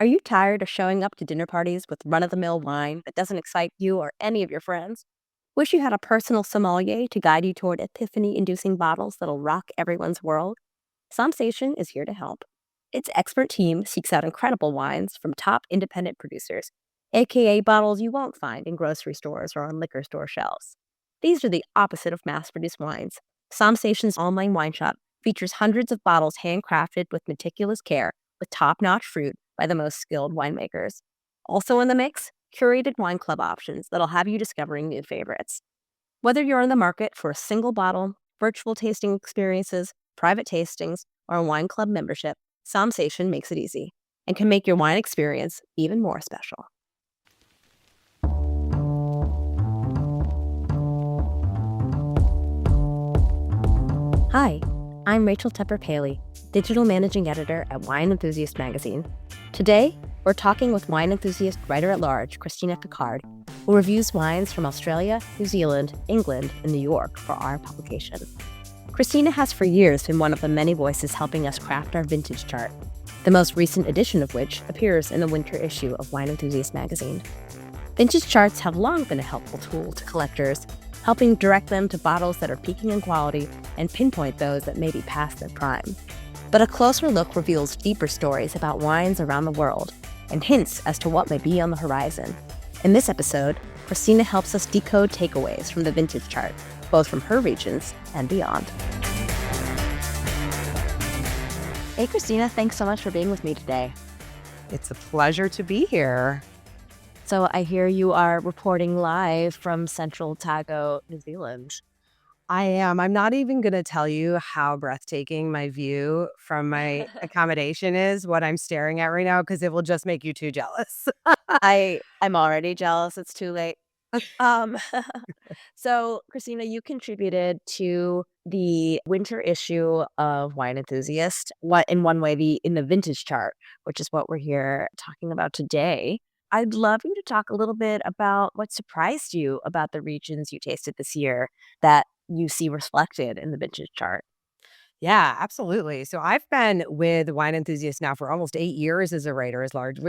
Are you tired of showing up to dinner parties with run-of-the-mill wine that doesn't excite you or any of your friends? Wish you had a personal sommelier to guide you toward epiphany-inducing bottles that'll rock everyone's world? Sensation is here to help. Its expert team seeks out incredible wines from top independent producers, aka bottles you won't find in grocery stores or on liquor store shelves. These are the opposite of mass-produced wines. Somsation's online wine shop features hundreds of bottles handcrafted with meticulous care, with top-notch fruit by the most skilled winemakers. Also in the mix, curated wine club options that'll have you discovering new favorites. Whether you're in the market for a single bottle, virtual tasting experiences, private tastings, or a wine club membership, Somsation makes it easy and can make your wine experience even more special. Hi, I'm Rachel Tepper-Paley, Digital Managing Editor at Wine Enthusiast magazine. Today, we're talking with wine enthusiast Writer-at-Large Christina Pickard, who reviews wines from Australia, New Zealand, England, and New York for our publication. Christina has for years been one of the many voices helping us craft our vintage chart, the most recent edition of which appears in the winter issue of Wine Enthusiast magazine. Vintage charts have long been a helpful tool to collectors, helping direct them to bottles that are peaking in quality and pinpoint those that may be past their prime. But a closer look reveals deeper stories about wines around the world and hints as to what may be on the horizon. In this episode, Christina helps us decode takeaways from the vintage chart, both from her regions and beyond. Hey, Christina, thanks so much for being with me today. It's a pleasure to be here. So I hear you are reporting live from Central Otago, New Zealand. I am. I'm not even going to tell you how breathtaking my view from my accommodation is, what I'm staring at right now, because it will just make you too jealous. I'm already jealous. It's too late. Um, so, Christina, you contributed to the winter issue of Wine Enthusiast, in one way, in the vintage chart, which is what we're here talking about today. I'd love you to talk a little bit about what surprised you about the regions you tasted this year that you see reflected in the vintage chart. Yeah, absolutely. So I've been with Wine Enthusiast now for almost 8 years as a writer, as large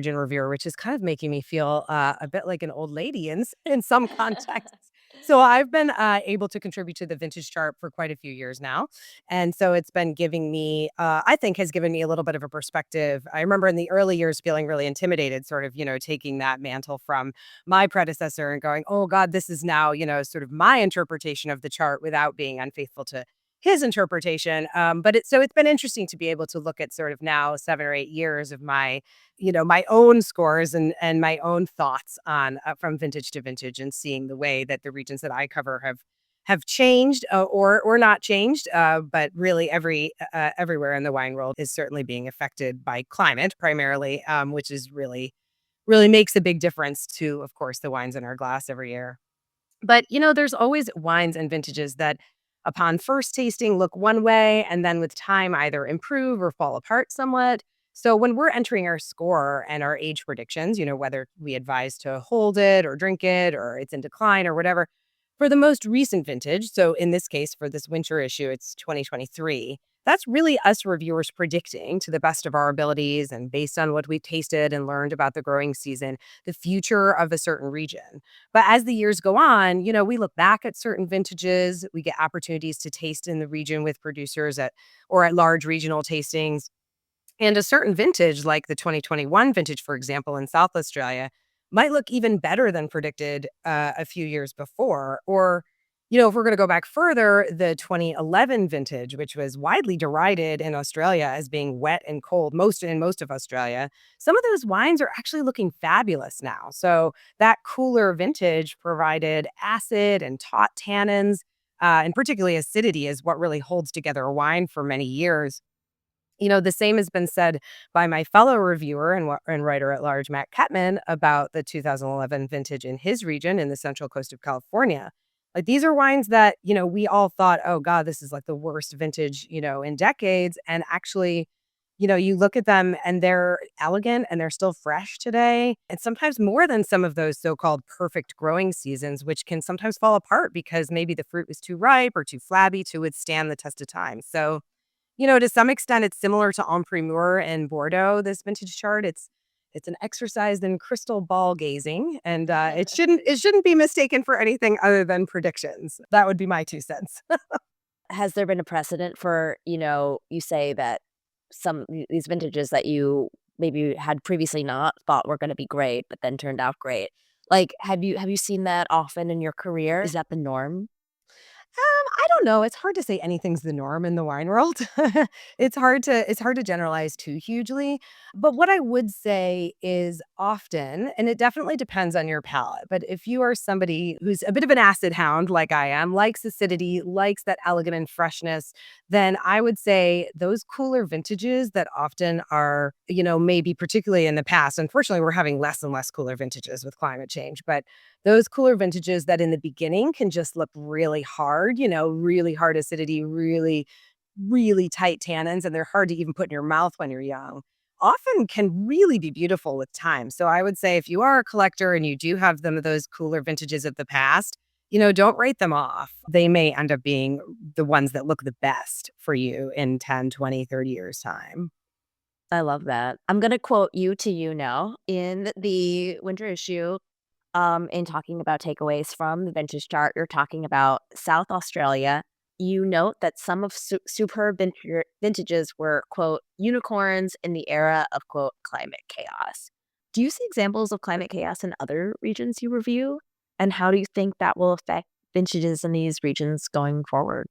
and reviewer, which is kind of making me feel a bit like an old lady in some contexts. So I've been able to contribute to the vintage chart for quite a few years now, and so it's been giving me, I think, has given me a little bit of a perspective. I remember in the early years feeling really intimidated, sort of, taking that mantle from my predecessor and going, "Oh God, this is now, sort of my interpretation of the chart," without being unfaithful to his interpretation. But it's been interesting to be able to look at sort of now 7 or 8 years of my own scores and my own thoughts on from vintage to vintage, and seeing the way that the regions that I cover have changed, or not changed. But really everywhere in the wine world is certainly being affected by climate primarily, which is really makes a big difference to, of course, the wines in our glass every year. But, there's always wines and vintages that upon first tasting look one way and then with time either improve or fall apart somewhat. So when we're entering our score and our age predictions, whether we advise to hold it or drink it or it's in decline or whatever, for the most recent vintage, so in this case, for this winter issue, it's 2023. That's really us reviewers predicting to the best of our abilities and based on what we've tasted and learned about the growing season, the future of a certain region. But as the years go on, we look back at certain vintages, we get opportunities to taste in the region with producers at large regional tastings. And a certain vintage, like the 2021 vintage, for example, in South Australia, might look even better than predicted a few years before. Or, if we're going to go back further, the 2011 vintage, which was widely derided in Australia as being wet and cold, most of Australia, some of those wines are actually looking fabulous now. So that cooler vintage provided acid and taut tannins, and particularly acidity is what really holds together a wine for many years. The same has been said by my fellow reviewer and writer at large, Matt Ketman, about the 2011 vintage in his region in the central coast of California. Like, these are wines that, we all thought, oh God, this is like the worst vintage, in decades. And actually, you look at them and they're elegant and they're still fresh today. And sometimes more than some of those so-called perfect growing seasons, which can sometimes fall apart because maybe the fruit was too ripe or too flabby to withstand the test of time. So, To some extent, it's similar to En Primeur and Bordeaux, this vintage chart. It's an exercise in crystal ball gazing, and it shouldn't be mistaken for anything other than predictions. That would be my 2 cents. Has there been a precedent for, you say that these vintages that you maybe had previously not thought were gonna be great, but then turned out great? Like, have you seen that often in your career? Is that the norm? I don't know. It's hard to say anything's the norm in the wine world. It's hard to generalize too hugely. But what I would say is often, and it definitely depends on your palate, but if you are somebody who's a bit of an acid hound like I am, likes acidity, likes that elegant and freshness, then I would say those cooler vintages that often are, maybe particularly in the past. Unfortunately, we're having less and less cooler vintages with climate change, but those cooler vintages that in the beginning can just look really hard, really hard acidity, really, really tight tannins, and they're hard to even put in your mouth when you're young, often can really be beautiful with time. So I would say if you are a collector and you do have them of those cooler vintages of the past, don't write them off. They may end up being the ones that look the best for you in 10, 20, 30 years' time. I love that. I'm gonna quote you to you now in the winter issue. In talking about takeaways from the vintage chart, you're talking about South Australia. You note that some of superb vintages were, quote, unicorns in the era of, quote, climate chaos. Do you see examples of climate chaos in other regions you review? And how do you think that will affect vintages in these regions going forward?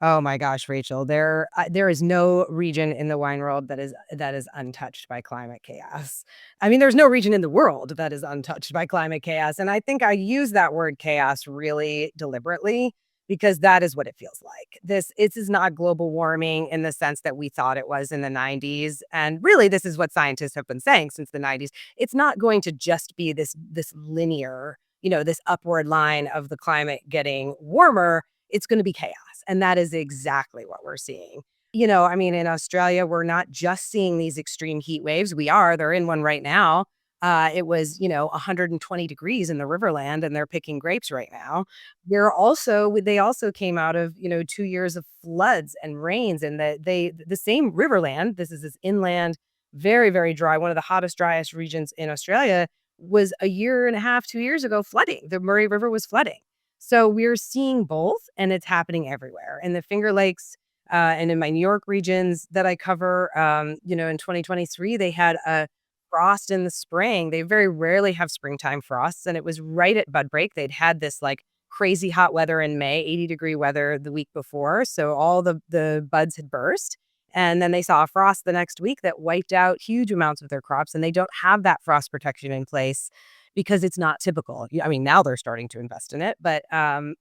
Oh my gosh, Rachel, there is no region in the wine world that is untouched by climate chaos. I mean, there's no region in the world that is untouched by climate chaos, and I think I use that word chaos really deliberately because that is what it feels like. This is not global warming in the sense that we thought it was in the 90s, and really this is what scientists have been saying since the 90s. It's not going to just be this linear, this upward line of the climate getting warmer. It's going to be chaos. And that is exactly what we're seeing. I mean, in Australia, we're not just seeing these extreme heat waves. They're in one right now. It was, 120 degrees in the Riverland, and they're picking grapes right now. They also came out of, 2 years of floods and rains, and the same Riverland, this is this inland, very, very dry, one of the hottest, driest regions in Australia, was a year and a half, 2 years ago, flooding. The Murray River was flooding. So we're seeing both, and it's happening everywhere. In the Finger Lakes, and in my New York regions that I cover, in 2023, they had a frost in the spring. They very rarely have springtime frosts, and it was right at bud break. They'd had this like crazy hot weather in May, 80-degree weather the week before, so all the buds had burst. And then they saw a frost the next week that wiped out huge amounts of their crops, and they don't have that frost protection in place because it's not typical. I mean, now they're starting to invest in it, but so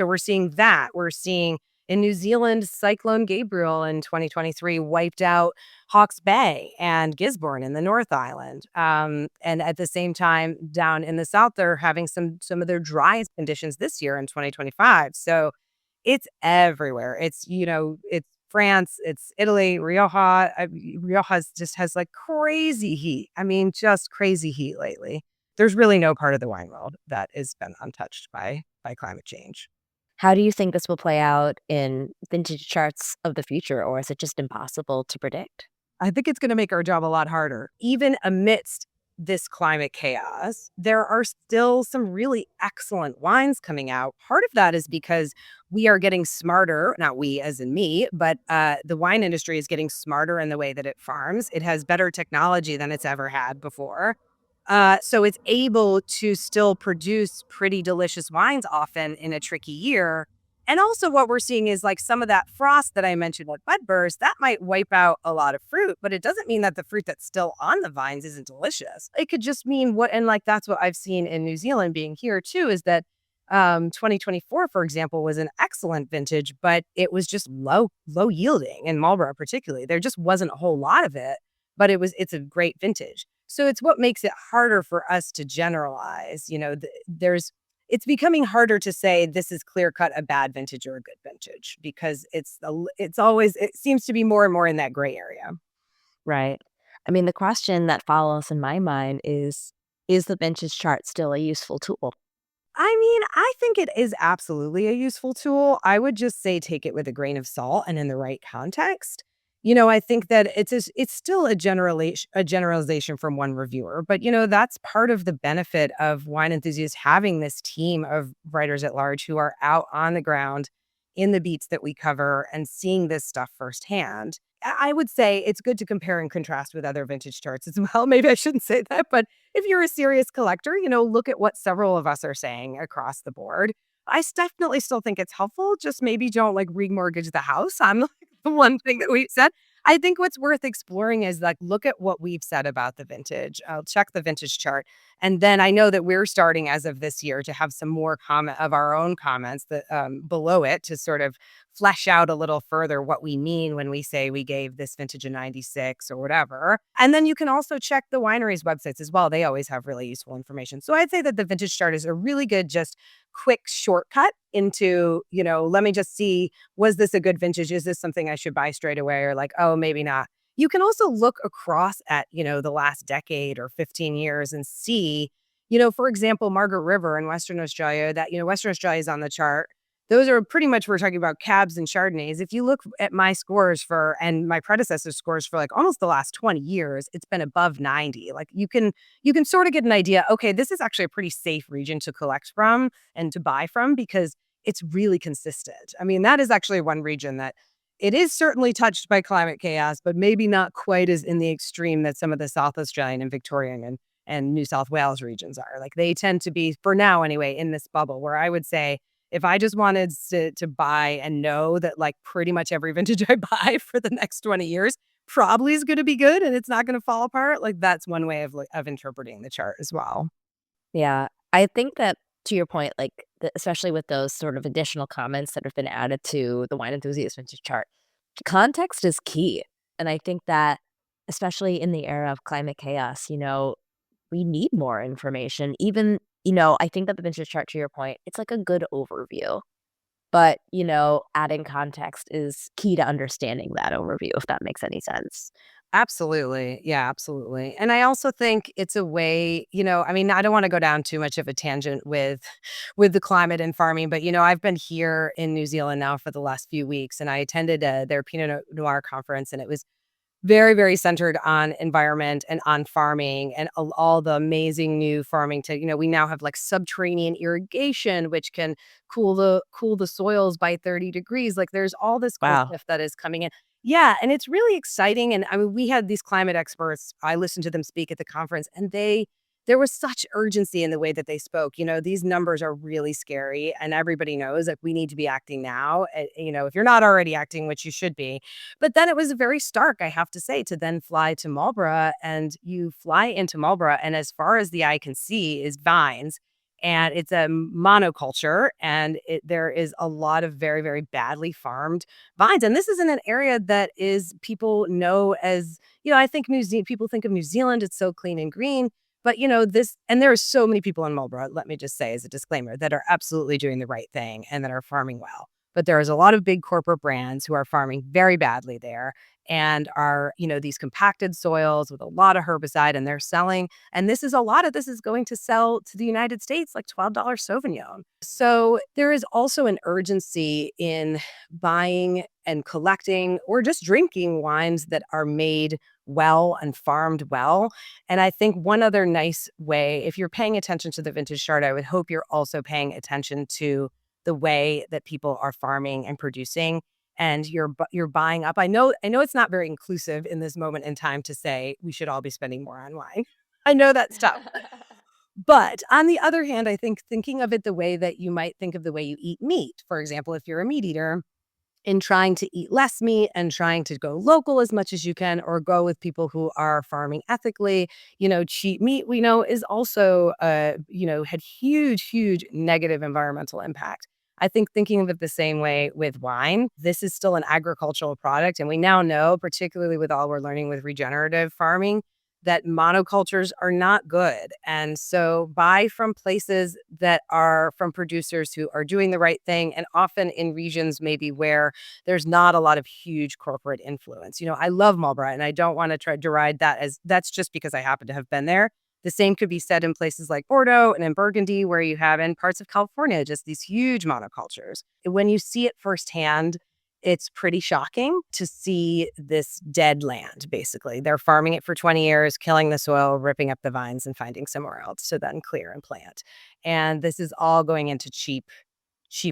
we're seeing that. We're seeing in New Zealand, Cyclone Gabriel in 2023 wiped out Hawke's Bay and Gisborne in the North Island. And at the same time, down in the South, they're having some of their driest conditions this year in 2025. So it's everywhere. It's France, it's Italy, Rioja. Rioja's just has like crazy heat. I mean, just crazy heat lately. There's really no part of the wine world that has been untouched by climate change. How do you think this will play out in vintage charts of the future, or is it just impossible to predict? I think it's going to make our job a lot harder. Even amidst this climate chaos, there are still some really excellent wines coming out. Part of that is because we are getting smarter, not we as in me, but the wine industry is getting smarter in the way that it farms. It has better technology than it's ever had before. So it's able to still produce pretty delicious wines often in a tricky year. And also what we're seeing is like some of that frost that I mentioned with budburst, that might wipe out a lot of fruit, but it doesn't mean that the fruit that's still on the vines isn't delicious. It could just mean and like that's what I've seen in New Zealand being here too, is that 2024, for example, was an excellent vintage, but it was just low yielding in Marlborough particularly. There just wasn't a whole lot of it, but it's a great vintage. So it's what makes it harder for us to generalize. It's becoming harder to say this is clear cut a bad vintage or a good vintage because it seems to be more and more in that gray area. Right. I mean, the question that follows in my mind is the vintage chart still a useful tool? I mean, I think it is absolutely a useful tool. I would just say take it with a grain of salt and in the right context. I think that it's still a generalization from one reviewer, but that's part of the benefit of Wine Enthusiasts having this team of writers at large who are out on the ground in the beats that we cover and seeing this stuff firsthand. I would say it's good to compare and contrast with other vintage charts as well. Maybe I shouldn't say that, but if you're a serious collector, look at what several of us are saying across the board. Definitely still think it's helpful. Just maybe don't like remortgage the house on like, the one thing that we've said. I think what's worth exploring is like look at what we've said about the vintage. I'll check the vintage chart. And then I know that we're starting as of this year to have some more comment of our own comments that below it to sort of flesh out a little further what we mean when we say we gave this vintage a 96 or whatever. And then you can also check the wineries' websites as well. They always have really useful information. So I'd say that the vintage chart is a really good, just quick shortcut into, let me just see, was this a good vintage? Is this something I should buy straight away? Or like, oh, maybe not. You can also look across at, the last decade or 15 years and see, for example, Margaret River in Western Australia, that, Western Australia is on the chart. Those are pretty much, we're talking about cabs and Chardonnays. If you look at my scores and my predecessor's scores for like almost the last 20 years, it's been above 90. Like you can sort of get an idea, okay, this is actually a pretty safe region to collect from and to buy from because it's really consistent. I mean, that is actually one region that it is certainly touched by climate chaos, but maybe not quite as in the extreme that some of the South Australian and Victorian and New South Wales regions are. Like they tend to be, for now anyway, in this bubble where I would say, if I just wanted to buy and know that like pretty much every vintage I buy for the next 20 years probably is going to be good and it's not going to fall apart, like that's one way of interpreting the chart as well. Yeah. I think that to your point, like, especially with those sort of additional comments that have been added to the Wine Enthusiast Vintage chart, context is key. And I think that, especially in the era of climate chaos, we need more information. Even, I think that the vintage chart, to your point, it's like a good overview. But, adding context is key to understanding that overview, if that makes any sense. Absolutely. Yeah, absolutely. And I also think it's a way, I mean, I don't want to go down too much of a tangent with the climate and farming, but I've been here in New Zealand now for the last few weeks and I attended their Pinot Noir conference and it was very, very centered on environment and on farming and all the amazing new farming we now have like subterranean irrigation, which can cool the soils by 30 degrees. Like there's all this cool Wow. stuff that is coming in. Yeah. And it's really exciting. And I mean, we had these climate experts. I listened to them speak at the conference and there was such urgency in the way that they spoke. These numbers are really scary and everybody knows that we need to be acting now. If you're not already acting, which you should be. But then it was very stark, I have to say, to then fly to Marlborough and you fly into Marlborough and as far as the eye can see is vines and it's a monoculture and there is a lot of very, very badly farmed vines. And this is in an area that is people know as, I think people think of New Zealand, it's so clean and green. But and there are so many people in Marlborough, let me just say as a disclaimer, that are absolutely doing the right thing and that are farming well. But there is a lot of big corporate brands who are farming very badly there and are, these compacted soils with a lot of herbicide and they're selling. And a lot of this is going to sell to the United States like $12 Sauvignon. So there is also an urgency in buying and collecting or just drinking wines that are made well and farmed well. And I think one other nice way, if you're paying attention to the vintage chart, I would hope you're also paying attention to the way that people are farming and producing and you're buying up. I know it's not very inclusive in this moment in time to say we should all be spending more on wine. I know that's tough. But on the other hand, I think thinking of it the way that you might think of the way you eat meat, for example, if you're a meat eater, in trying to eat less meat and trying to go local as much as you can or go with people who are farming ethically, cheap meat we know is also had huge negative environmental impact. I think thinking of it the same way with wine, this is still an agricultural product and we now know, particularly with all we're learning with regenerative farming, that monocultures are not good. And so buy from places that are from producers who are doing the right thing and often in regions maybe where there's not a lot of huge corporate influence. I love Marlborough and I don't want to try to deride that as that's just because I happen to have been there. The same could be said in places like Bordeaux and in Burgundy, where you have in parts of California, just these huge monocultures. When you see it firsthand, it's pretty shocking to see this dead land, basically. They're farming it for 20 years, killing the soil, ripping up the vines, and finding somewhere else to then clear and plant. And this is all going into cheap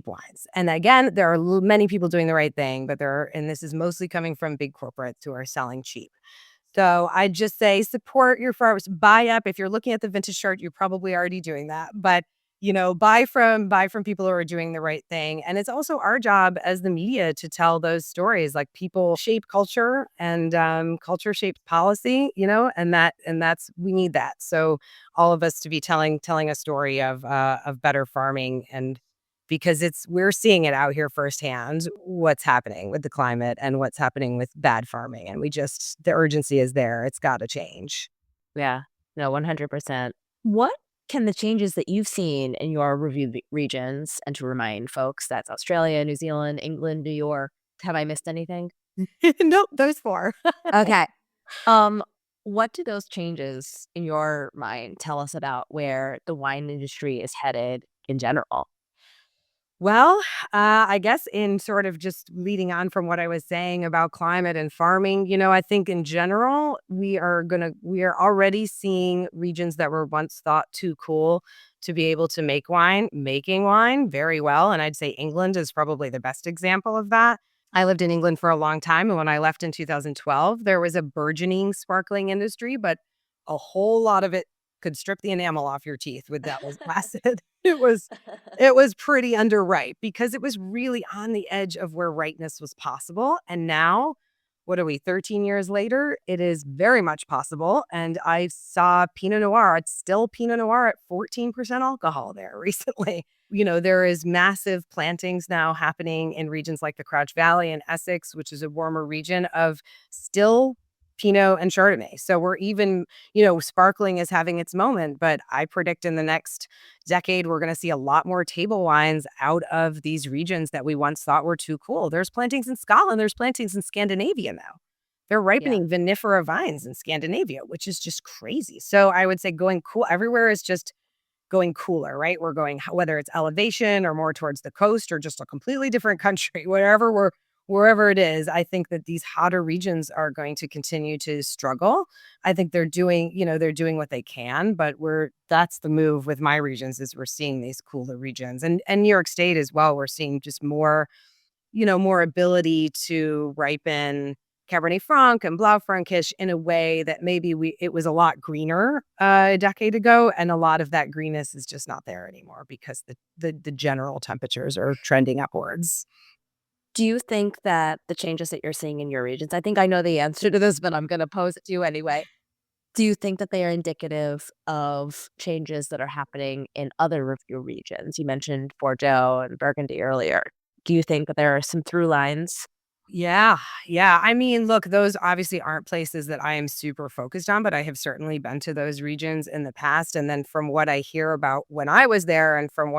wines. And again, there are many people doing the right thing, and this is mostly coming from big corporates who are selling cheap. So I just say support your farmers, buy up. If you're looking at the vintage chart, you're probably already doing that. But buy from people who are doing the right thing. And it's also our job as the media to tell those stories. Like, people shape culture, and culture shapes policy, and that's we need that. So all of us to be telling a story of better farming, and because we're seeing it out here firsthand, what's happening with the climate and what's happening with bad farming. And the urgency is there. It's got to change. Yeah, no, 100%. What can the changes that you've seen in your reviewed regions, and to remind folks, that's Australia, New Zealand, England, New York. Have I missed anything? Nope, those four. Okay. Um, what do those changes in your mind tell us about where the wine industry is headed in general? Well, I guess in sort of just leading on from what I was saying about climate and farming, I think in general, we are already seeing regions that were once thought too cool to be able to making wine very well. And I'd say England is probably the best example of that. I lived in England for a long time. And when I left in 2012, there was a burgeoning sparkling industry, but a whole lot of it could strip the enamel off your teeth with that was acid. It was pretty underripe because it was really on the edge of where ripeness was possible. And now, what are we, 13 years later? It is very much possible. And I saw Pinot Noir. It's still Pinot Noir at 14% alcohol there recently. There is massive plantings now happening in regions like the Crouch Valley and Essex, which is a warmer region, of still Pinot and Chardonnay. So we're even, sparkling is having its moment, but I predict in the next decade, we're going to see a lot more table wines out of these regions that we once thought were too cool. There's plantings in Scotland. There's plantings in Scandinavia now. They're Yeah. ripening vinifera vines in Scandinavia, which is just crazy. So I would say going cool everywhere is just going cooler, right? We're going, whether it's elevation or more towards the coast or just a completely different country, wherever it is. I think that these hotter regions are going to continue to struggle. I think they're doing what they can, but that's the move with my regions, is we're seeing these cooler regions, and New York State as well. We're seeing just more ability to ripen Cabernet Franc and Blaufränkisch in a way that maybe it was a lot greener a decade ago, and a lot of that greenness is just not there anymore because the general temperatures are trending upwards. Do you think that the changes that you're seeing in your regions, I think I know the answer to this, but I'm going to pose it to you anyway. Do you think that they are indicative of changes that are happening in other of your regions? You mentioned Bordeaux and Burgundy earlier. Do you think that there are some through lines? Yeah, yeah. I mean, look, those obviously aren't places that I am super focused on, but I have certainly been to those regions in the past. And then from what I hear about when I was there, and from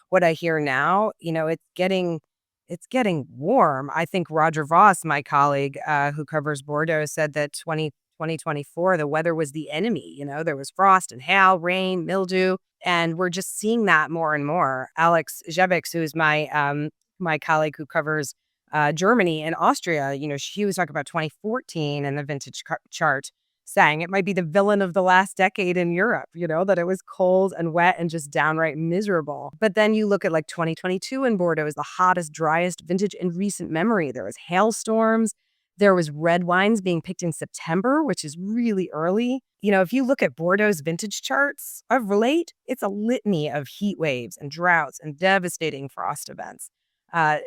what I hear now, it's getting warm. I think Roger Voss, my colleague who covers Bordeaux, said that 2024, the weather was the enemy. There was frost and hail, rain, mildew, and we're just seeing that more and more. Alex Jevics, who's my colleague who covers Germany and Austria, she was talking about 2014 and the vintage chart, saying it might be the villain of the last decade in Europe, that it was cold and wet and just downright miserable. But then you look at like 2022 in Bordeaux is the hottest, driest vintage in recent memory. There was hailstorms. There was red wines being picked in September, which is really early. If you look at Bordeaux's vintage charts of late, it's a litany of heat waves and droughts and devastating frost events.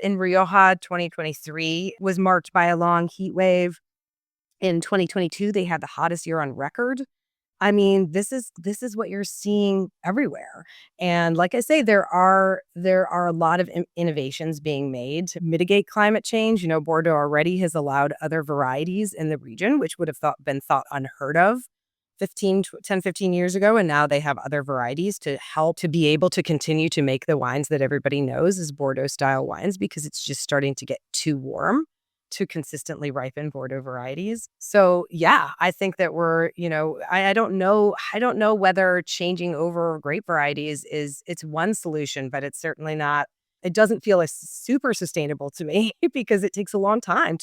In Rioja, 2023 was marked by a long heat wave. In 2022, they had the hottest year on record. I mean, this is what you're seeing everywhere. And like I say, there are a lot of innovations being made to mitigate climate change. Bordeaux already has allowed other varieties in the region, which would have been thought unheard of 15 years ago. And now they have other varieties to help to be able to continue to make the wines that everybody knows as Bordeaux style wines, because it's just starting to get too warm to consistently ripen Bordeaux varieties. So yeah, I think that we're, I don't know whether changing over grape varieties it's one solution, but it's certainly not. It doesn't feel as super sustainable to me because it takes a long time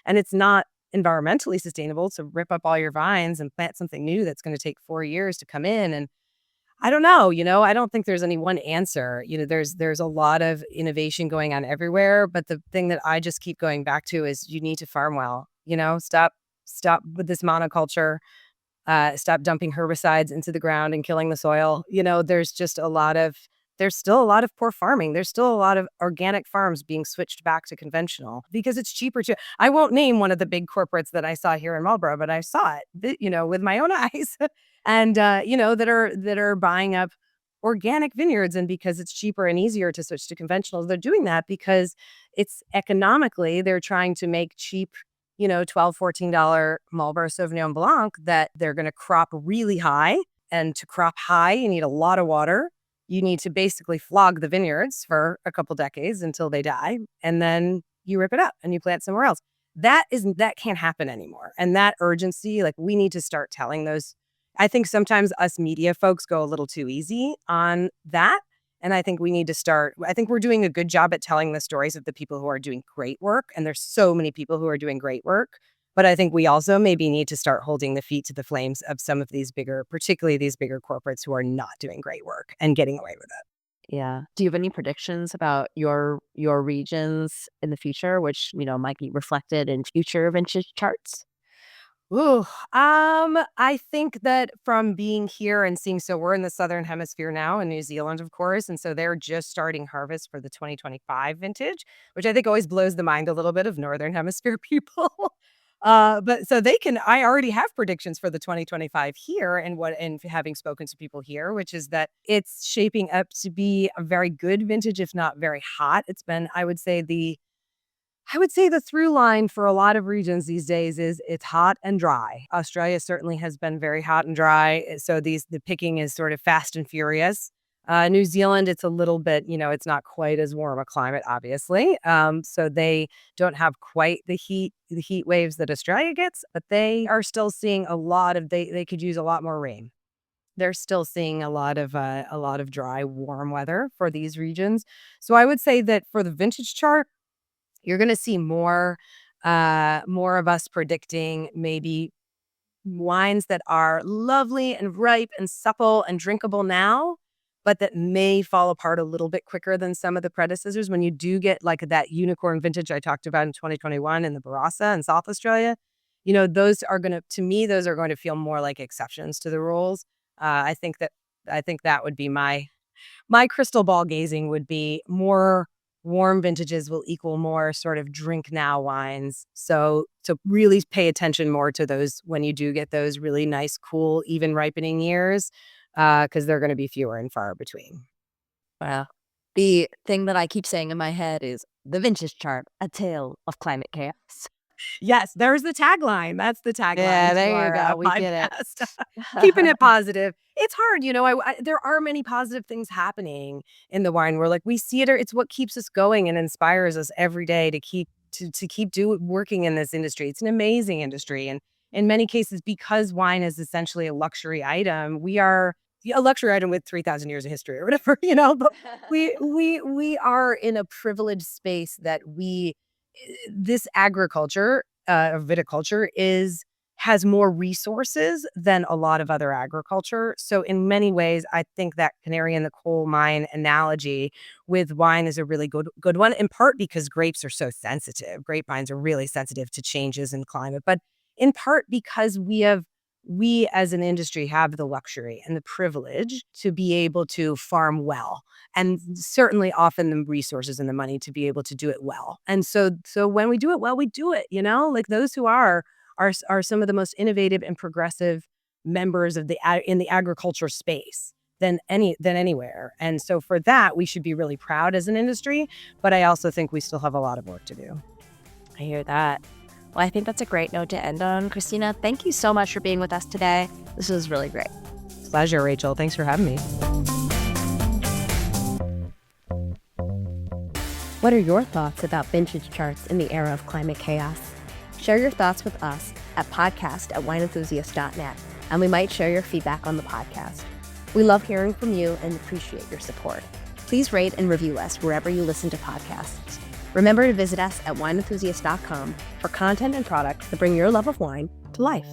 and it's not environmentally sustainable to rip up all your vines and plant something new that's going to take 4 years to come in. And I don't know, I don't think there's any one answer. There's a lot of innovation going on everywhere, but the thing that I just keep going back to is you need to farm well. Stop with this monoculture. Stop dumping herbicides into the ground and killing the soil. There's still a lot of poor farming. There's still a lot of organic farms being switched back to conventional because it's cheaper to. I won't name one of the big corporates that I saw here in Marlborough, but I saw it, with my own eyes, and that are buying up organic vineyards, and because it's cheaper and easier to switch to conventional, they're doing that because it's economically they're trying to make cheap, $12-14 Marlborough Sauvignon Blanc that they're going to crop really high. And to crop high, you need a lot of water. You need to basically flog the vineyards for a couple decades until they die. And then you rip it up and you plant somewhere else. That can't happen anymore. And that urgency, like we need to start telling those. I think sometimes us media folks go a little too easy on that. And I think we need to start. I think we're doing a good job at telling the stories of the people who are doing great work. And there's so many people who are doing great work. But I think we also maybe need to start holding the feet to the flames of some of particularly these bigger corporates who are not doing great work and getting away with it. Yeah. Do you have any predictions about your regions in the future, which, might be reflected in future vintage charts? Ooh, I think that from being here and seeing, so we're in the Southern Hemisphere now in New Zealand, of course. And so they're just starting harvest for the 2025 vintage, which I think always blows the mind a little bit of Northern Hemisphere people. But so I already have predictions for the 2025 here and having spoken to people here, which is that it's shaping up to be a very good vintage, if not very hot. It's been, I would say the through line for a lot of regions these days is it's hot and dry. Australia certainly has been very hot and dry. So the picking is sort of fast and furious. New Zealand, it's a little bit, it's not quite as warm a climate, obviously. So they don't have quite the heat waves that Australia gets, but they are still seeing they could use a lot more rain. They're still seeing a lot of dry, warm weather for these regions. So I would say that for the vintage chart, you're going to see more of us predicting maybe wines that are lovely and ripe and supple and drinkable now, but that may fall apart a little bit quicker than some of the predecessors. When you do get like that unicorn vintage I talked about in 2021 in the Barossa in South Australia, those are going to feel more like exceptions to the rules. I think that would be my crystal ball gazing would be more warm vintages will equal more sort of drink now wines. So to really pay attention more to those when you do get those really nice, cool, even ripening years, because they're going to be fewer and far between. Wow. The thing that I keep saying in my head is the vintage chart, a tale of climate chaos. Yes, there's the tagline. That's the tagline. Yeah, there you go. We get it. Keeping it positive. It's hard, there are many positive things happening in the wine world. Like we see it, it's what keeps us going and inspires us every day to keep working in this industry. It's an amazing industry, and in many cases, because wine is essentially a luxury item, we are a luxury item with 3,000 years of history or whatever, But we are in a privileged space that this agriculture, viticulture has more resources than a lot of other agriculture. So in many ways, I think that canary in the coal mine analogy with wine is a really good one, in part because grapes are so sensitive. Grapevines are really sensitive to changes in climate, but in part because we as an industry have the luxury and the privilege to be able to farm well, and certainly often the resources and the money to be able to do it well. And so when we do it well, we do it, like those who are some of the most innovative and progressive members in the agriculture space than anywhere. And so for that, we should be really proud as an industry, but I also think we still have a lot of work to do. I hear that. Well, I think that's a great note to end on. Christina, thank you so much for being with us today. This was really great. Pleasure, Rachel. Thanks for having me. What are your thoughts about vintage charts in the era of climate chaos? Share your thoughts with us at podcast@wineenthusiast.net, and we might share your feedback on the podcast. We love hearing from you and appreciate your support. Please rate and review us wherever you listen to podcasts. Remember to visit us at wineenthusiast.com for content and products that bring your love of wine to life.